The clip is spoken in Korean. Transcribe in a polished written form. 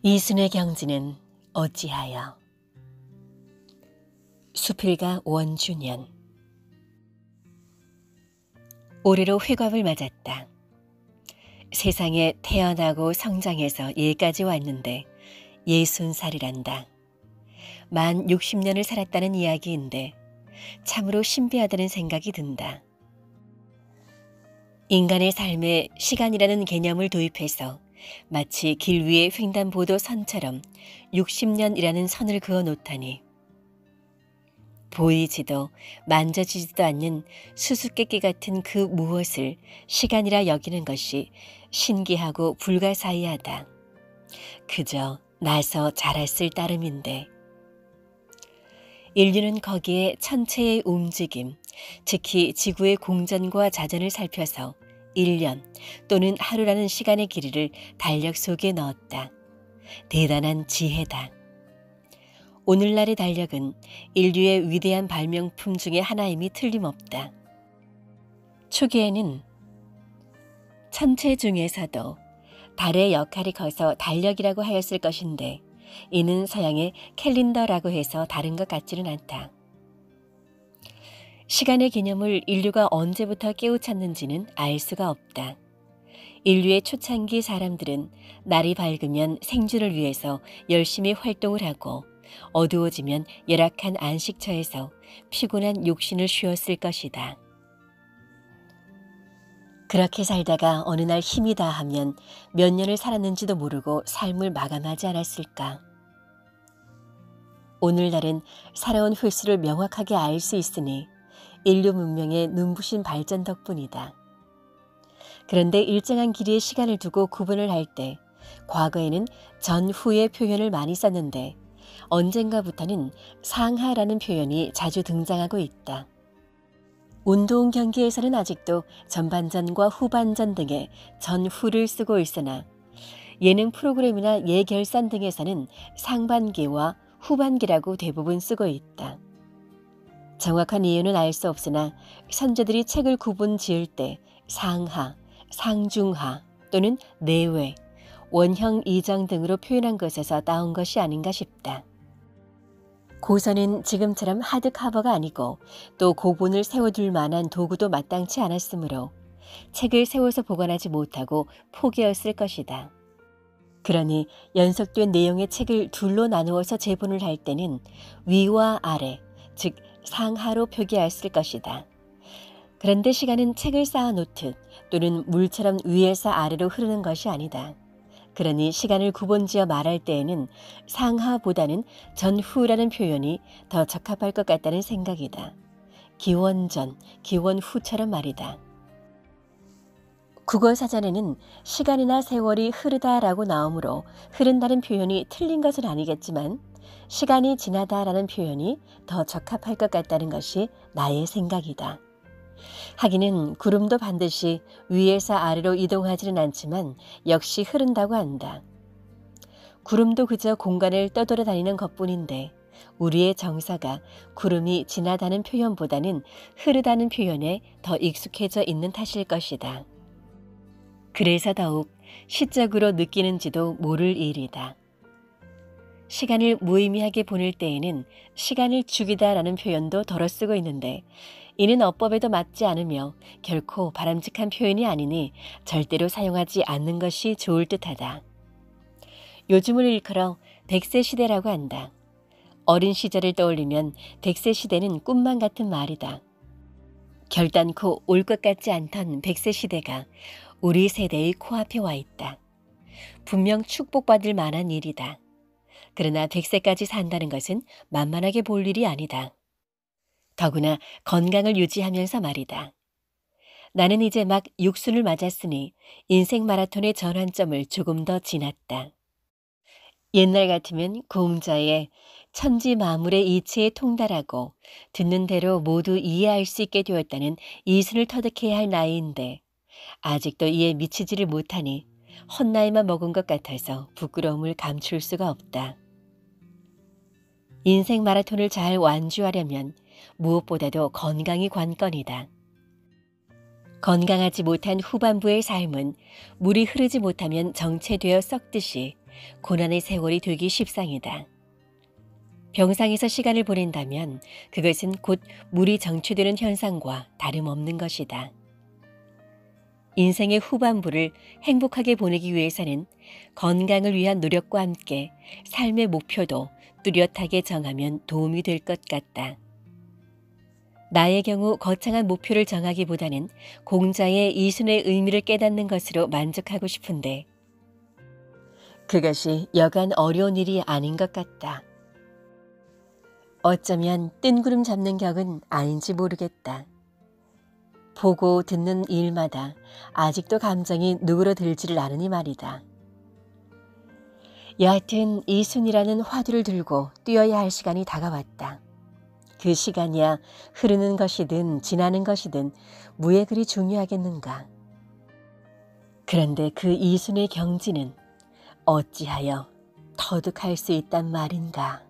이순의 경지는 어찌하여. 수필가 원준연. 올해로 회갑을 맞았다. 세상에 태어나고 성장해서 예까지 왔는데 60살이란다. 만 60년을 살았다는 이야기인데 참으로 신비하다는 생각이 든다. 인간의 삶에 시간이라는 개념을 도입해서 마치 길 위에 횡단보도 선처럼 60년이라는 선을 그어 놓다니. 보이지도 만져지지도 않는 수수께끼 같은 그 무엇을 시간이라 여기는 것이 신기하고 불가사의하다. 그저 나서 자랐을 따름인데. 인류는 거기에 천체의 움직임, 특히 지구의 공전과 자전을 살펴서 1년 또는 하루라는 시간의 길이를 달력 속에 넣었다. 대단한 지혜다. 오늘날의 달력은 인류의 위대한 발명품 중에 하나임이 틀림없다. 초기에는 천체 중에서도 달의 역할이 커서 달력이라고 하였을 것인데 이는 서양의 캘린더라고 해서 다른 것 같지는 않다. 시간의 개념을 인류가 언제부터 깨우쳤는지는 알 수가 없다. 인류의 초창기 사람들은 날이 밝으면 생존을 위해서 열심히 활동을 하고 어두워지면 열악한 안식처에서 피곤한 육신을 쉬었을 것이다. 그렇게 살다가 어느 날 힘이 다하면 몇 년을 살았는지도 모르고 삶을 마감하지 않았을까. 오늘날은 살아온 횟수를 명확하게 알 수 있으니 인류 문명의 눈부신 발전 덕분이다. 그런데 일정한 길이의 시간을 두고 구분을 할 때 과거에는 전후의 표현을 많이 썼는데 언젠가부터는 상하라는 표현이 자주 등장하고 있다. 운동 경기에서는 아직도 전반전과 후반전 등의 전후를 쓰고 있으나 예능 프로그램이나 예결산 등에서는 상반기와 후반기라고 대부분 쓰고 있다. 정확한 이유는 알 수 없으나 선조들이 책을 구분 지을 때 상하, 상중하 또는 내외, 원형 이정 등으로 표현한 것에서 따온 것이 아닌가 싶다. 고서는 지금처럼 하드카버가 아니고 또 고본을 세워둘 만한 도구도 마땅치 않았으므로 책을 세워서 보관하지 못하고 포기했을 것이다. 그러니 연속된 내용의 책을 둘로 나누어서 제본을 할 때는 위와 아래, 즉 상하로 표기했을 것이다. 그런데 시간은 책을 쌓아놓듯 또는 물처럼 위에서 아래로 흐르는 것이 아니다. 그러니 시간을 구분지어 말할 때에는 상하보다는 전후라는 표현이 더 적합할 것 같다는 생각이다. 기원전, 기원후처럼 말이다. 국어사전에는 시간이나 세월이 흐르다라고 나오므로 흐른다는 표현이 틀린 것은 아니겠지만 시간이 지나다라는 표현이 더 적합할 것 같다는 것이 나의 생각이다. 하기는 구름도 반드시 위에서 아래로 이동하지는 않지만 역시 흐른다고 한다. 구름도 그저 공간을 떠돌아다니는 것뿐인데 우리의 정서가 구름이 지나다는 표현보다는 흐르다는 표현에 더 익숙해져 있는 탓일 것이다. 그래서 더욱 시적으로 느끼는지도 모를 일이다. 시간을 무의미하게 보낼 때에는 시간을 죽이다라는 표현도 덜어 쓰고 있는데 이는 어법에도 맞지 않으며 결코 바람직한 표현이 아니니 절대로 사용하지 않는 것이 좋을 듯하다. 요즘을 일컬어 100세 시대라고 한다. 어린 시절을 떠올리면 100세 시대는 꿈만 같은 말이다. 결단코 올 것 같지 않던 100세 시대가 우리 세대의 코앞에 와 있다. 분명 축복받을 만한 일이다. 그러나 100세까지 산다는 것은 만만하게 볼 일이 아니다. 더구나 건강을 유지하면서 말이다. 나는 이제 막 60을 맞았으니 인생 마라톤의 전환점을 조금 더 지났다. 옛날 같으면 공자의 천지 만물의 이치에 통달하고 듣는 대로 모두 이해할 수 있게 되었다는 이순을 터득해야 할 나이인데 아직도 이에 미치지를 못하니 헛나이만 먹은 것 같아서 부끄러움을 감출 수가 없다. 인생 마라톤을 잘 완주하려면 무엇보다도 건강이 관건이다. 건강하지 못한 후반부의 삶은 물이 흐르지 못하면 정체되어 썩듯이 고난의 세월이 되기 십상이다. 병상에서 시간을 보낸다면 그것은 곧 물이 정취되는 현상과 다름없는 것이다. 인생의 후반부를 행복하게 보내기 위해서는 건강을 위한 노력과 함께 삶의 목표도 뚜렷하게 정하면 도움이 될 것 같다. 나의 경우 거창한 목표를 정하기보다는 공자의 이순의 의미를 깨닫는 것으로 만족하고 싶은데 그것이 여간 어려운 일이 아닌 것 같다. 어쩌면 뜬구름 잡는 격은 아닌지 모르겠다. 보고 듣는 일마다 아직도 감정이 누그러들지를 않으니 말이다. 여하튼 이순이라는 화두를 들고 뛰어야 할 시간이 다가왔다. 그 시간이야 흐르는 것이든 지나는 것이든 무에 그리 중요하겠는가. 그런데 그 이순의 경지는 어찌하여 터득할 수 있단 말인가.